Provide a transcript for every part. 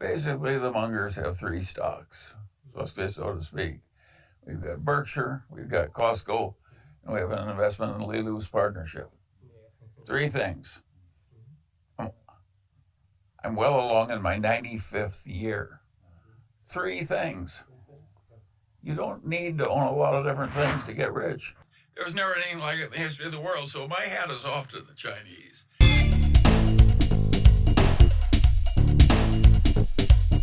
Basically, the Mungers have three stocks, so to speak. We've got Berkshire, we've got Costco, and we have an investment in Lilu's partnership. Three things. I'm well along in my 95th year. Three things. You don't need to own a lot of different things to get rich. There was never anything like it in the history of the world, so my hat is off to the Chinese.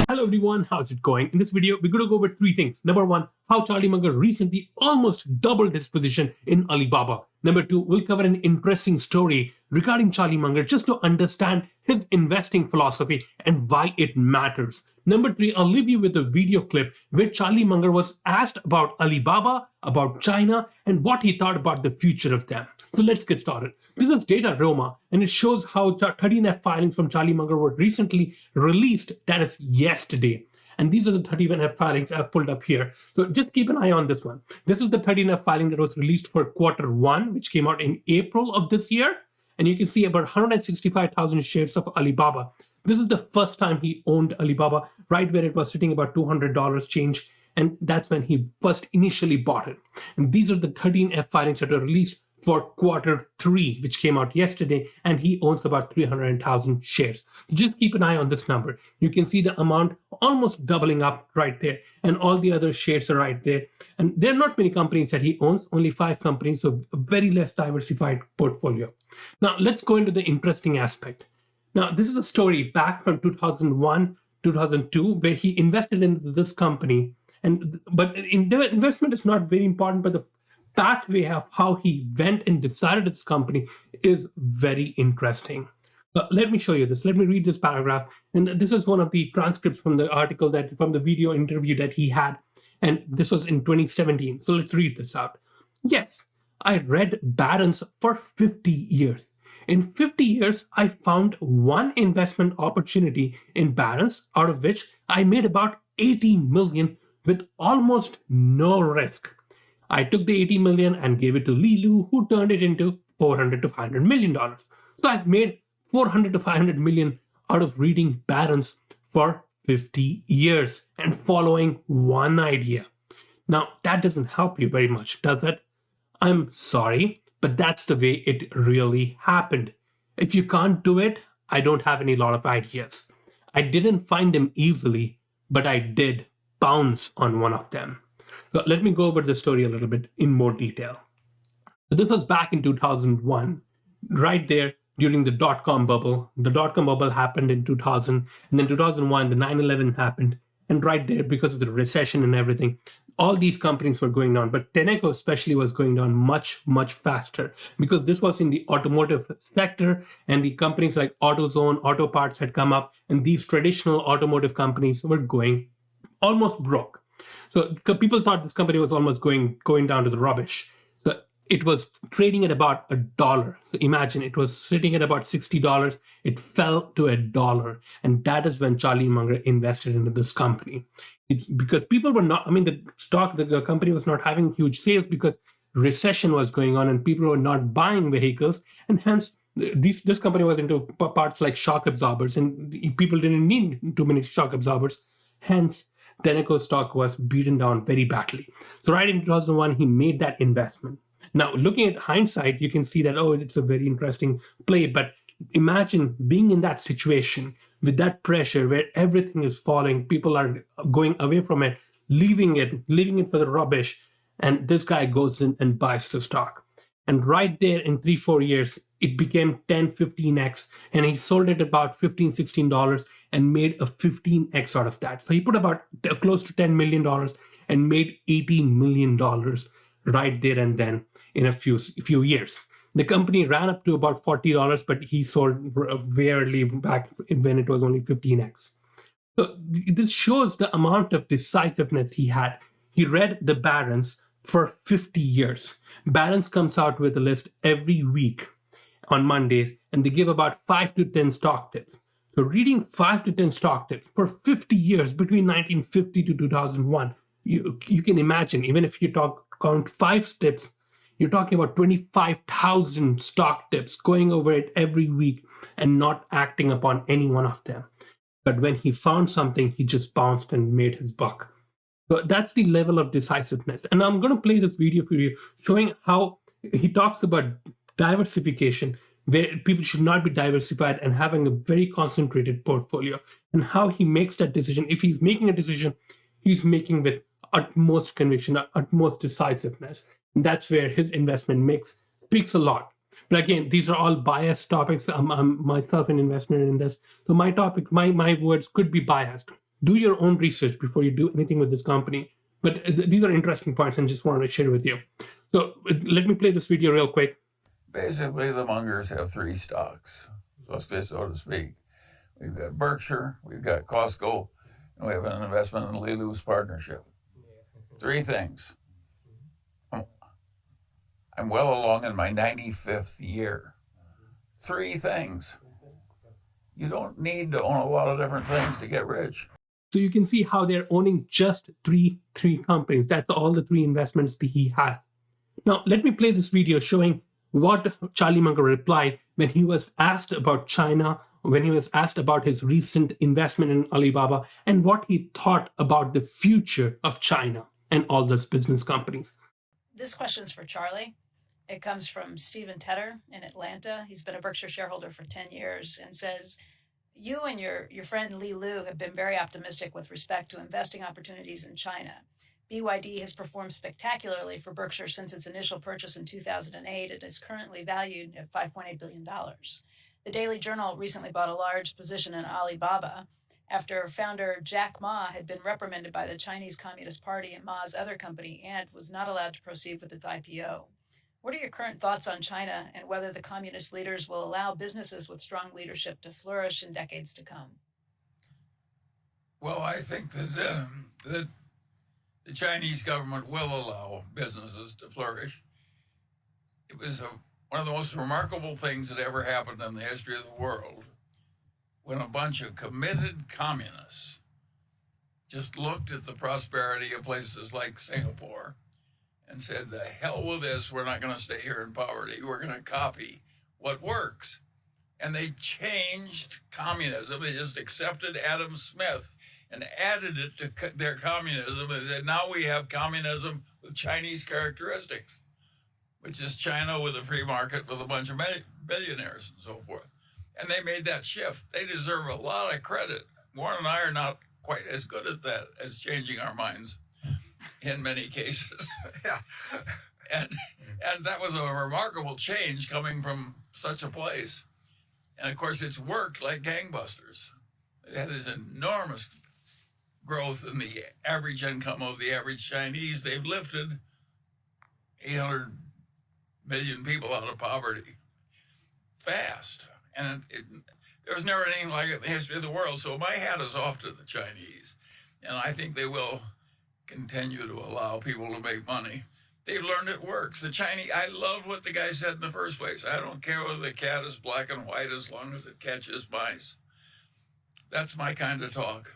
Hello everyone, how's it going? In this video, we're going to go over three things. Number one, how Charlie Munger recently almost doubled his position in Alibaba. Number two, we'll cover an interesting story regarding Charlie Munger just to understand his investing philosophy and why it matters. Number three, I'll leave you with a video clip where Charlie Munger was asked about Alibaba, about China, and what he thought about the future of them. So let's get started. This is Data Roma, and it shows how 13F filings from Charlie Munger were recently released, that is yesterday. And these are the 13F filings I've pulled up here. So just keep an eye on this one. This is the 13F filing that was released for Q1, which came out in April of this year. And you can see about 165,000 shares of Alibaba. This is the first time he owned Alibaba, right where it was sitting about $200 change. And that's when he first initially bought it. And these are the 13F filings that were released for Q3, which came out yesterday, and he owns about 300,000 shares. Just keep an eye on this number. You can see the amount almost doubling up right there, and all the other shares are right there. And there are not many companies that he owns, only 5 companies, so a very less diversified portfolio. Now, let's go into the interesting aspect. Now, this is a story back from 2001, 2002, where he invested in this company. But the investment is not very important, but the pathway of how he went and decided this company is very interesting. Let me show you this. Let me read this paragraph. And this is one of the transcripts from the article from the video interview that he had. And this was in 2017. So let's read this out. Yes, I read Barron's for 50 years. In 50 years, I found one investment opportunity in Barron's, out of which I made about 80 million with almost no risk. I took the 80 million and gave it to Lilu, who turned it into $400 to $500 million. So I've made 400 to 500 million out of reading Barron's for 50 years and following one idea. Now, that doesn't help you very much, does it? I'm sorry, but that's the way it really happened. If you can't do it, I don't have any lot of ideas. I didn't find them easily, but I did pounce on one of them. So let me go over the story a little bit in more detail. So this was back in 2001, right there during the dot-com bubble. The dot-com bubble happened in 2000, and then 2001, the 9/11 happened. And right there, because of the recession and everything, all these companies were going down, but Tenneco especially was going down much, much faster because this was in the automotive sector, and the companies like AutoZone, Auto Parts had come up, and these traditional automotive companies were going almost broke. So people thought this company was almost going down to the rubbish. So it was trading at about $1. So imagine it was sitting at about $60. It fell to $1. And that is when Charlie Munger invested into this company. It's because people were not, the company was not having huge sales because recession was going on and people were not buying vehicles. And hence, this company was into parts like shock absorbers, and people didn't need too many shock absorbers. Hence, Tenneco stock was beaten down very badly. So right in 2001, he made that investment. Now, looking at hindsight, you can see that, oh, it's a very interesting play. But imagine being in that situation with that pressure where everything is falling, people are going away from it, leaving it for the rubbish. And this guy goes in and buys the stock. And right there in 3-4 years, it became 10-15x, and he sold it about $15-16 and made a 15x out of that. So he put about close to $10 million and made $18 million right there and then in a few years. The company ran up to about $40, but he sold very early back when it was only 15x. So this shows the amount of decisiveness he had. He read the Barron's for 50 years. Barron's comes out with a list every week on Mondays, and they give about 5 to 10 stock tips. So reading 5 to 10 stock tips for 50 years between 1950 to 2001, you can imagine, even if you count 5 tips, you're talking about 25,000 stock tips, going over it every week and not acting upon any one of them. but when he found something, he just bounced and made his buck. So that's the level of decisiveness. And I'm going to play this video for you showing how he talks about diversification, where people should not be diversified and having a very concentrated portfolio, and how he makes that decision. If he's making a decision, he's making with utmost conviction, utmost decisiveness. And that's where his investment mix speaks a lot. But again, these are all biased topics. I'm myself an investment in this. So my topic, my words could be biased. Do your own research before you do anything with this company. But these are interesting points and just wanted to share with you. So let me play this video real quick. Basically, the Mungers have three stocks, so to speak. We've got Berkshire, we've got Costco, and we have an investment in Lilu's partnership. Three things. I'm well along in my 95th year. Three things. You don't need to own a lot of different things to get rich. So you can see how they're owning just three companies. That's all the three investments that he has. Now, let me play this video showing what Charlie Munger replied when he was asked about China, when he was asked about his recent investment in Alibaba, and what he thought about the future of China and all those business companies. This question's for Charlie. It comes from Stephen Tedder in Atlanta. He's been a Berkshire shareholder for 10 years and says, you and your friend Li Lu have been very optimistic with respect to investing opportunities in China. BYD has performed spectacularly for Berkshire since its initial purchase in 2008. It is currently valued at $5.8 billion. The Daily Journal recently bought a large position in Alibaba after founder Jack Ma had been reprimanded by the Chinese Communist Party and Ma's other company, Ant, was not allowed to proceed with its IPO. What are your current thoughts on China and whether the communist leaders will allow businesses with strong leadership to flourish in decades to come? Well, I think that the Chinese government will allow businesses to flourish. It was one of the most remarkable things that ever happened in the history of the world when a bunch of committed communists just looked at the prosperity of places like Singapore and said, the hell with this, we're not going to stay here in poverty, we're going to copy what works. And they changed communism. They just accepted Adam Smith and added it to their communism. And now we have communism with Chinese characteristics, which is China with a free market with a bunch of billionaires and so forth. And they made that shift. They deserve a lot of credit. Warren and I are not quite as good at that as changing our minds in many cases. Yeah. And that was a remarkable change coming from such a place. And of course, it's worked like gangbusters. It had this enormous growth in the average income of the average Chinese. They've lifted 800 million people out of poverty fast. And there was never anything like it in the history of the world. So my hat is off to the Chinese. And I think they will continue to allow people to make money. They've learned it works. The Chinese, I love what the guy said in the first place. I don't care whether the cat is black and white as long as it catches mice. That's my kind of talk.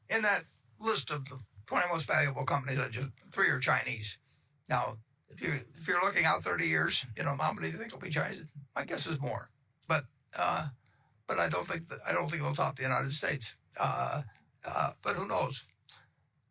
In that list of the 20 most valuable companies, just 3 are Chinese. Now, if you're looking out 30 years, how many do you think will be Chinese? My guess is more. But I don't think they'll top the United States. But who knows?